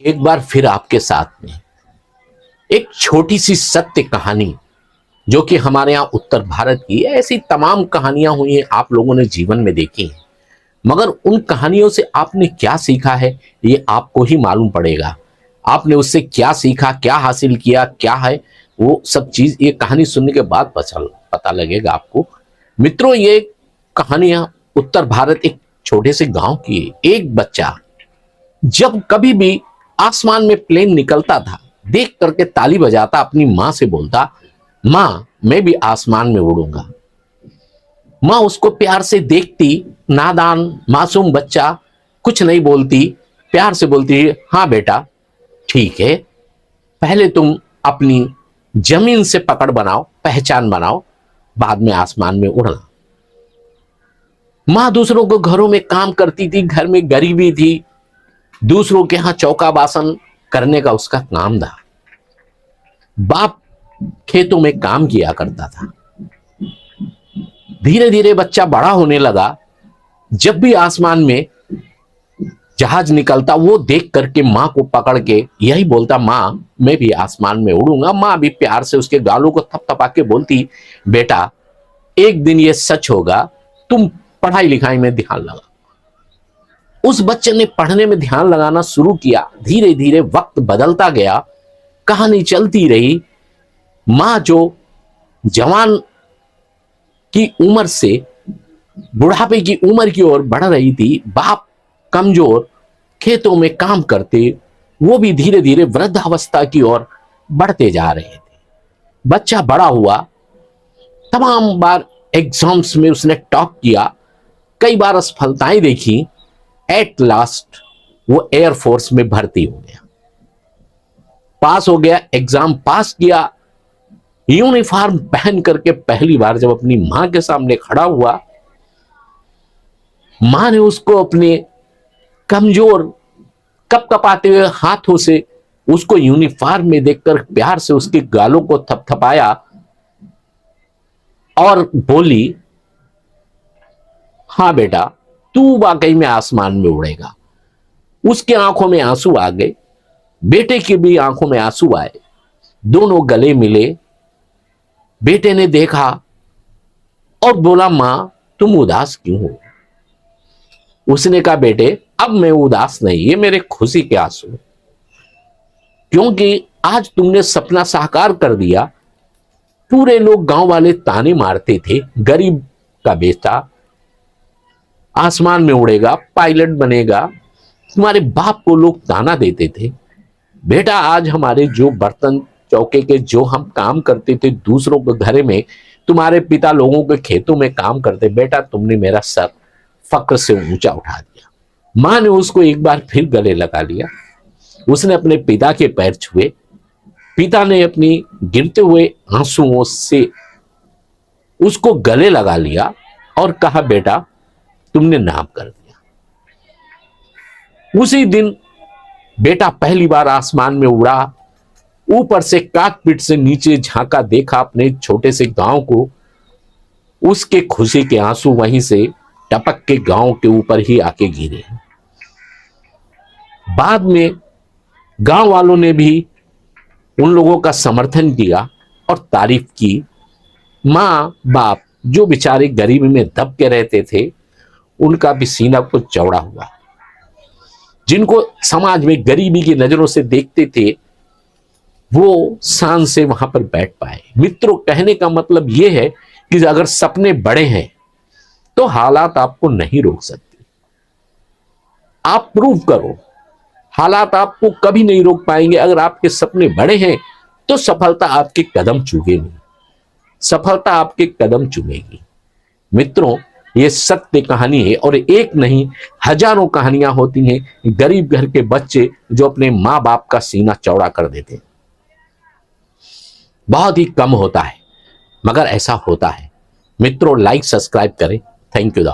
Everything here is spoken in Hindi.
एक बार फिर आपके साथ में एक छोटी सी सत्य कहानी जो कि हमारे यहाँ उत्तर भारत की है। ऐसी तमाम कहानियां हुई हैं, आप लोगों ने जीवन में देखी हैं, मगर उन कहानियों से आपने क्या सीखा है ये आपको ही मालूम पड़ेगा। आपने उससे क्या सीखा, क्या हासिल किया, क्या है वो सब चीज ये कहानी सुनने के बाद पता लगेगा आपको। मित्रों, ये कहानियां उत्तर भारत एक छोटे से गांव की है। एक बच्चा जब कभी भी आसमान में प्लेन निकलता था, देख करके ताली बजाता, अपनी मां से बोलता, मां मैं भी आसमान में उड़ूंगा। मां उसको प्यार से देखती, नादान मासूम बच्चा, कुछ नहीं बोलती, प्यार से बोलती, हाँ बेटा ठीक है, पहले तुम अपनी जमीन से पकड़ बनाओ, पहचान बनाओ, बाद में आसमान में उड़ना। मां दूसरों को घरों में काम करती थी, घर में गरीबी थी, दूसरों के यहां चौका बासन करने का उसका काम था। बाप खेतों में काम किया करता था। धीरे धीरे बच्चा बड़ा होने लगा। जब भी आसमान में जहाज निकलता, वो देख करके मां को पकड़ के यही बोलता, मां मैं भी आसमान में उड़ूंगा। मां भी प्यार से उसके गालों को थपथपा के बोलती, बेटा एक दिन ये सच होगा, तुम पढ़ाई लिखाई में ध्यान लगा। उस बच्चे ने पढ़ने में ध्यान लगाना शुरू किया। धीरे धीरे वक्त बदलता गया, कहानी चलती रही। मां जो जवान की उम्र से बुढ़ापे की उम्र की ओर बढ़ रही थी, बाप कमजोर, खेतों में काम करते, वो भी धीरे धीरे वृद्धावस्था की ओर बढ़ते जा रहे थे। बच्चा बड़ा हुआ, तमाम बार एग्जाम्स में उसने टॉप किया, कई बार असफलताएं देखी। एट लास्ट वो एयरफोर्स में भर्ती हो गया, पास हो गया, एग्जाम पास किया। यूनिफॉर्म पहन करके पहली बार जब अपनी मां के सामने खड़ा हुआ, मां ने उसको अपने कमजोर कपकपाते हुए हाथों से उसको यूनिफॉर्म में देखकर प्यार से उसके गालों को थपथपाया और बोली, हां बेटा तू वाकई में आसमान में उड़ेगा। उसके आंखों में आंसू आ गए, बेटे की भी आंखों में आंसू आए, दोनों गले मिले। बेटे ने देखा और बोला, मां तुम उदास क्यों हो? उसने कहा, बेटे अब मैं उदास नहीं, ये मेरे खुशी के आंसू, क्योंकि आज तुमने सपना साकार कर दिया। पूरे लोग गांव वाले ताने मारते थे, गरीब का बेटा आसमान में उड़ेगा, पायलट बनेगा, तुम्हारे बाप को लोग ताना देते थे। बेटा आज हमारे जो बर्तन चौके के जो हम काम करते थे दूसरों के घर में, तुम्हारे पिता लोगों के खेतों में काम करते, बेटा तुमने मेरा सर फक्र से ऊंचा उठा दिया। मां ने उसको एक बार फिर गले लगा लिया। उसने अपने पिता के पैर छुए, पिता ने अपनी गिरते हुए आंसुओं से उसको गले लगा लिया और कहा, बेटा तुमने नाम कर दिया। उसी दिन बेटा पहली बार आसमान में उड़ा, ऊपर से काकपिट से नीचे झांका, देखा अपने छोटे से गांव को। उसके खुशी के आंसू वहीं से टपक के गांव के ऊपर ही आके गिरे। बाद में गांव वालों ने भी उन लोगों का समर्थन किया और तारीफ की। मां बाप जो बेचारे गरीबी में दब के रहते थे, उनका भी सीना कुछ चौड़ा हुआ। जिनको समाज में गरीबी की नजरों से देखते थे, वो शान से वहां पर बैठ पाए। मित्रों, कहने का मतलब यह है कि अगर सपने बड़े हैं तो हालात आपको नहीं रोक सकते। आप प्रूव करो, हालात आपको कभी नहीं रोक पाएंगे। अगर आपके सपने बड़े हैं तो सफलता आपके कदम चूमेगी, सफलता आपके कदम चूमेगी। मित्रों, ये सत्य कहानी है और एक नहीं हजारों कहानियां होती हैं गरीब घर के बच्चे जो अपने मां बाप का सीना चौड़ा कर देते हैं। बहुत ही कम होता है, मगर ऐसा होता है। मित्रों, लाइक सब्सक्राइब करें। Thank you.